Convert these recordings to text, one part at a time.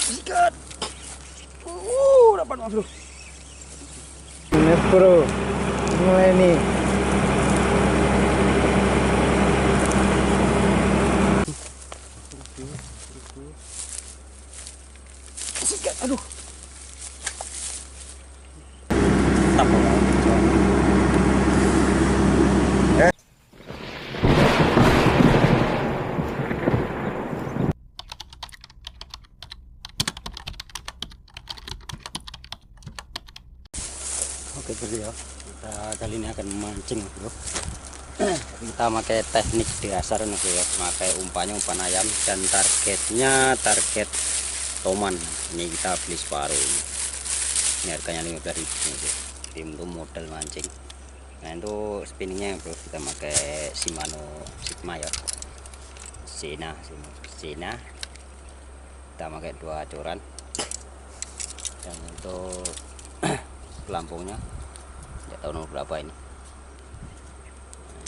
Sikat. Dapat mas bro. Ini bro, mulai nih. Sikat, aduh. Oke bro ya, kita kali ini akan memancing bro. Kita pakai teknik dasar nih bro ya, pakai umpannya umpan ayam dan targetnya target toman. Ini kita beli separuh ini harganya 15.000 bro. Tim itu model mancing. Nah itu spinningnya bro, kita pakai Shimano Sigma ya, Sena. Kita pakai 2 coran dan untuk pelampungnya tidak tahu nomor berapa ini. Nah,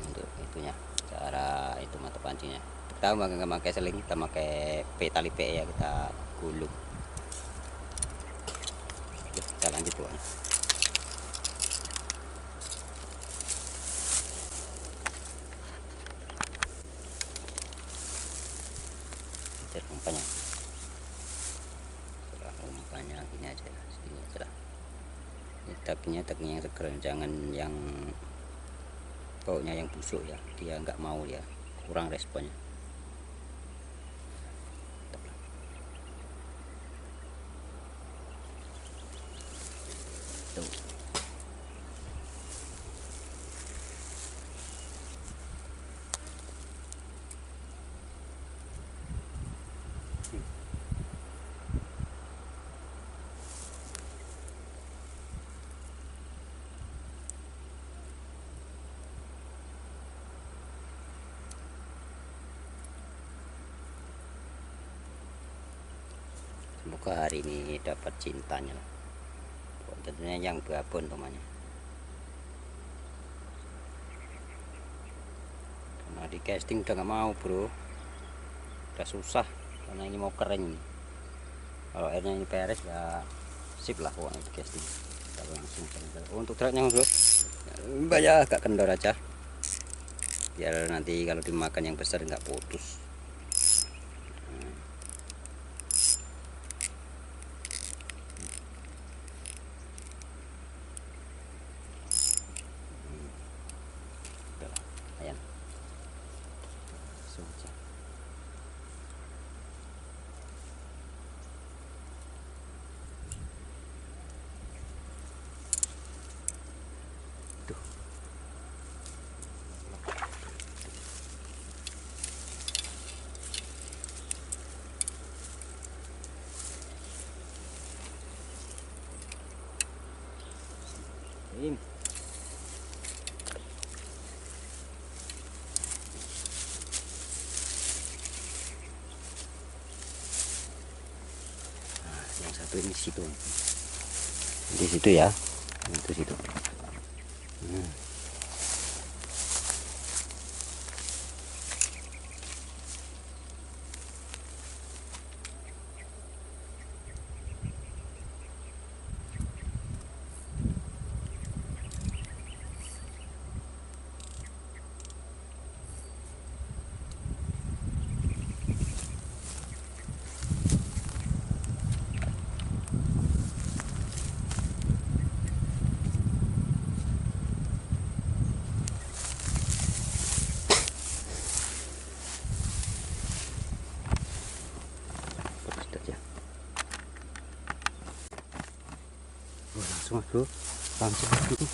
untuk itunya cara itu mata pancingnya kita nggak pakai seling, kita pakai tali PE ya, kita gulung. Oke, kita lanjut tuh. Cari umpannya, setelah umpannya gini aja, segini aja lah. Ini dagingnya yang seger, jangan yang baunya yang busuk ya, dia nggak mau ya, kurang responnya. Tuh. Semoga hari ini dapat cintanya lah. Tentunya yang babon temannya. Karena di casting udah nggak mau bro, udah susah karena ini mau kering. Kalau airnya ini beres ya sip lah pokoknya di casting. Kalau langsung untuk truknya bro, banyak agak kendor aja, biar nanti kalau dimakan yang besar nggak putus. Ayan. Langsung aja. Tuh. Ini. Yang satu ini di situ ya, itu situ. Langsung bro, langsung gitu.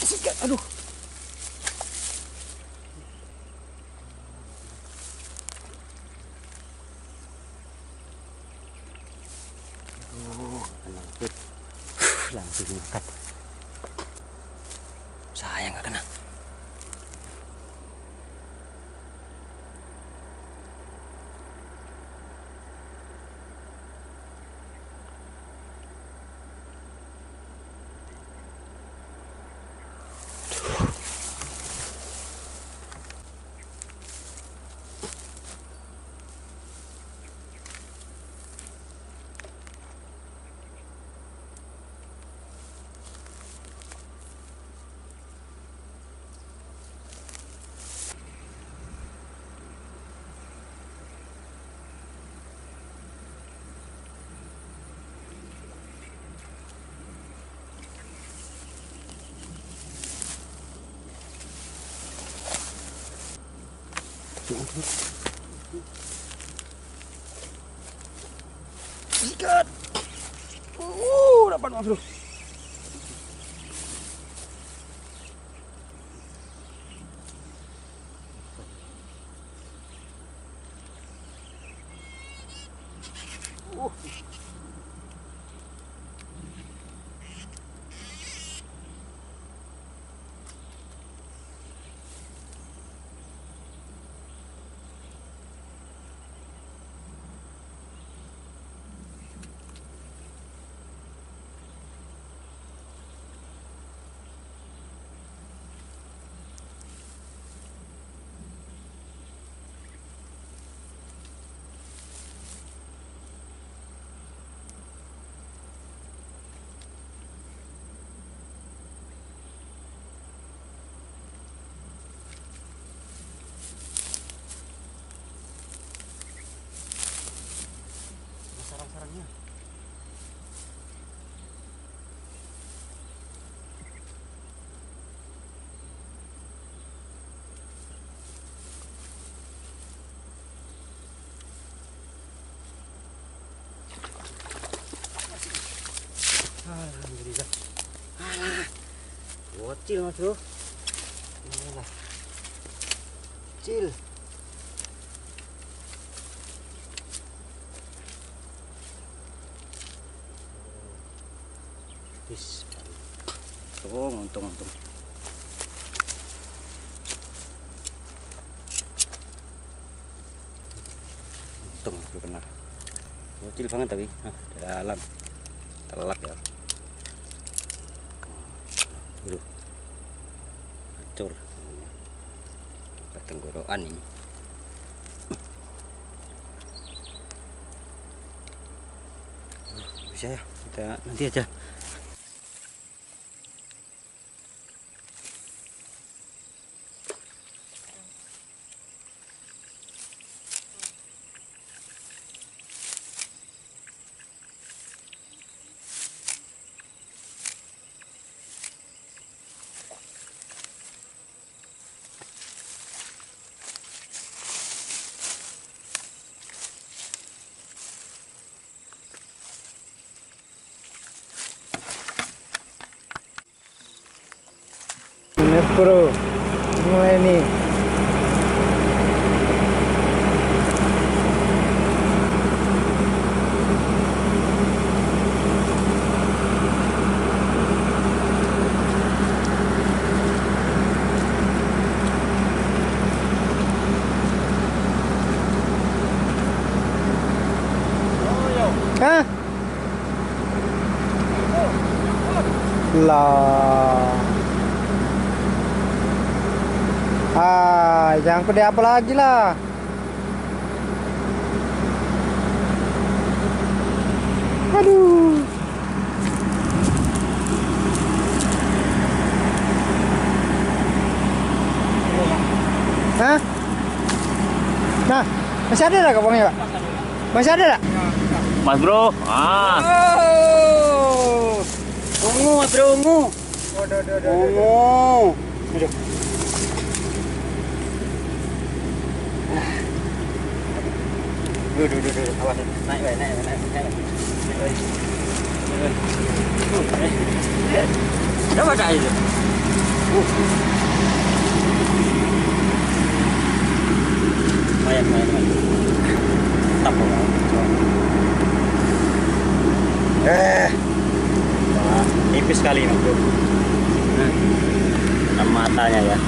Sikat, aduh. Langsung makan. Sayang nggak kena. Sikat. Dapat mas bro. Sarang-sarangnya. Alhamdulillah. Bocil mas bro. Inilah. Kecil. Bis. Untung. Untung aku kena. Bocil banget tapi. Dalam. Telak ya. Hancur. Tenggorokan ini. Bisa ya, kita nanti aja. Mas bro, mulai nih. Hah? Lah. Jangan gede apa lagi lah. Aduh. Hah? Nah, masih ada nggak kapangnya, Pak? Masih ada nggak? Mas bro, ungu mas bro, ungu. Ungu. Duh, awas, naik. Dapat tak itu? Main. Tapok. Wah, tipis sekali mas bro. Matanya ya.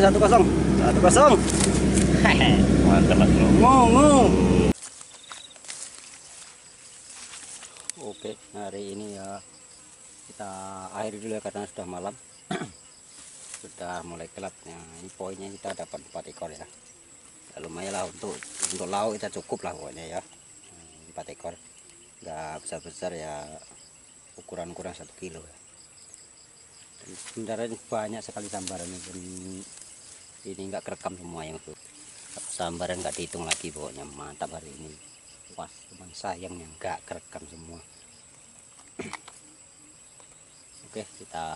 Satu kosong. Mantap mas bro. Ngu. Oke, hari ini ya kita akhiri dulu ya karena sudah malam. Sudah mulai gelap. Nah, ini poinnya kita dapat 4 ekor ya. Ya, lumayan lah untuk lauk kita cukup lah pokoknya ya. 4 ekor. Nggak besar-besar ya, ukuran 1 kilo ya. Sebenarnya banyak sekali sambaran ini nggak kerekam semua yang tuh. Sambaran nggak dihitung lagi, pokoknya mantap hari ini. Wah, cuman sayangnya nggak kerekam semua. Oke, kita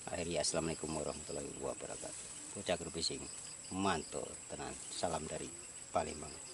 akhiri. Assalamualaikum warahmatullahi wabarakatuh. Bocah Grup Fishing, mantul tenan. Salam dari Palembang.